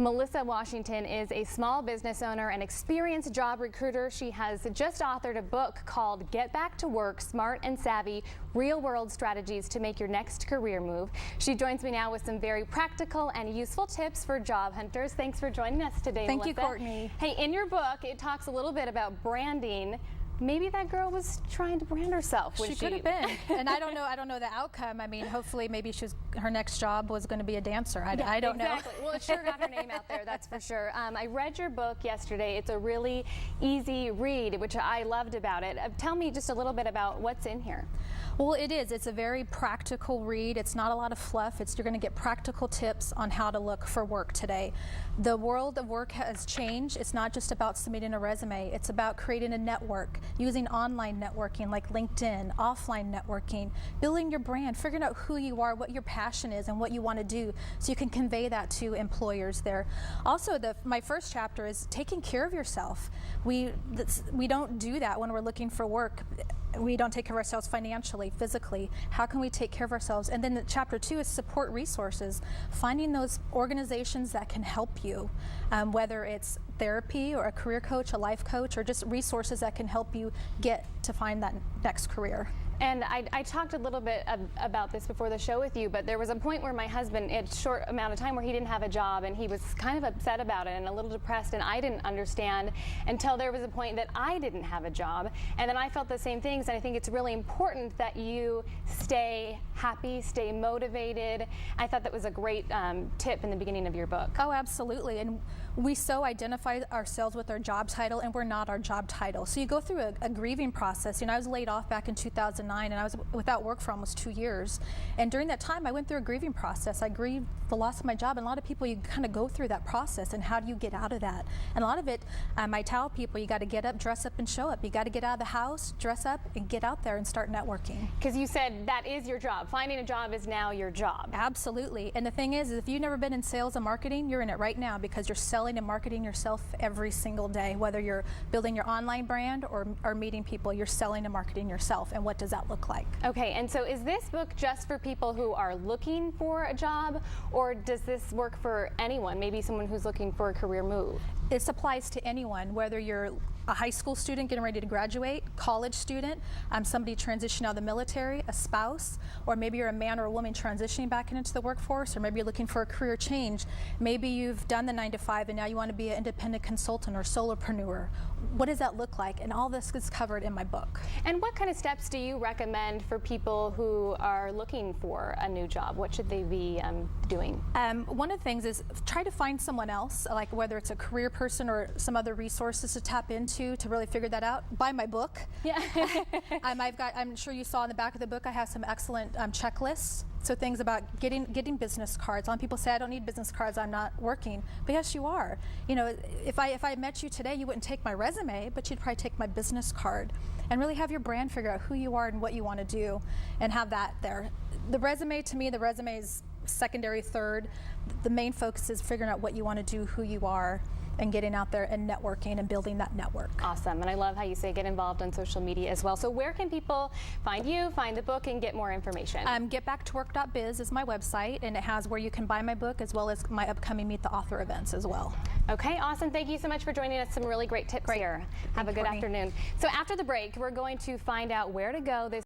Melissa Washington is a small business owner and experienced job recruiter. She has just authored a book called Get Back to Work, Smart and Savvy, Real-World Strategies to Make Your Next Career Move. She joins me now with some very practical and useful tips for job hunters. Thanks for joining us today, Thank Melissa. you, Courtney. Hey, in your book, it talks a little bit about branding. Maybe that girl was trying to brand herself. She could have been, and I don't know the outcome. I mean, hopefully, maybe her next job was going to be a dancer. I don't know. Well, it sure got her name out there, that's for sure. I read your book yesterday. It's a really easy read, which I loved about it. Tell me just a little bit about what's in here. Well, it is. It's a very practical read. It's not a lot of fluff. You're going to get practical tips on how to look for work today. The world of work has changed. It's not just about submitting a resume. It's about creating a network, using online networking like LinkedIn, offline networking, building your brand, figuring out who you are, what your passion is, and what you want to do so you can convey that to employers there. Also, my first chapter is taking care of yourself. We don't do that when we're looking for work. We don't take care of ourselves financially, physically. How can we take care of ourselves? And then chapter 2 is support resources, finding those organizations that can help you, whether it's therapy or a career coach, a life coach, or just resources that can help you get to find that next career. And I talked a little bit about this before the show with you, but there was a point where my husband, in a short amount of time, where he didn't have a job, and he was kind of upset about it and a little depressed, and I didn't understand until there was a point that I didn't have a job, and then I felt the same things. And I think it's really important that you stay happy, stay motivated. I thought that was a great tip in the beginning of your book. Oh, absolutely. And we so identify ourselves with our job title, and we're not our job title. So you go through a grieving process. You know, I was laid off back in 2009, and I was without work for almost 2 years. And during that time, I went through a grieving process. I grieved the loss of my job, and a lot of people, you kind of go through that process, and how do you get out of that? And a lot of it, I tell people, you got to get up, dress up, and show up. You got to get out of the house, dress up, and get out there and start networking. Because you said that is your job. Finding a job is now your job. Absolutely. And the thing is, if you've never been in sales and marketing, you're in it right now, because you're selling and marketing yourself every single day. Whether you're building your online brand or meeting people, you're selling and marketing yourself. And what does that look like? Okay, and so is this book just for people who are looking for a job, or does this work for anyone, maybe someone who's looking for a career move? This applies to anyone, whether you're a high school student getting ready to graduate, college student, somebody transitioning out of the military, a spouse, or maybe you're a man or a woman transitioning back into the workforce, or maybe you're looking for a career change. Maybe you've done the 9-to-5 and now you want to be an independent consultant or solopreneur. What does that look like? And all this is covered in my book. And what kind of steps do you recommend for people who are looking for a new job? What should they be doing? One of the things is try to find someone else, like whether it's a career person or some other resources to tap into to really figure that out. Buy my book. Yeah. I'm sure you saw in the back of the book I have some excellent checklists. So things about getting business cards. A lot of people say, I don't need business cards, I'm not working. But yes, you are. You know, if I met you today, you wouldn't take my resume, but you'd probably take my business card and really have your brand, figure out who you are and what you want to do, and have that there. The resume, to me, the resume is secondary, third. The main focus is figuring out what you want to do, who you are, and getting out there and networking and building that network. Awesome. And I love how you say get involved on social media as well. So where can people find you, find the book, and get more information? Getbacktowork.biz is my website, and it has where you can buy my book as well as my upcoming Meet the Author events as well. Okay, awesome. Thank you so much for joining us. Some really great tips here. Have a good afternoon. So after the break, we're going to find out where to go this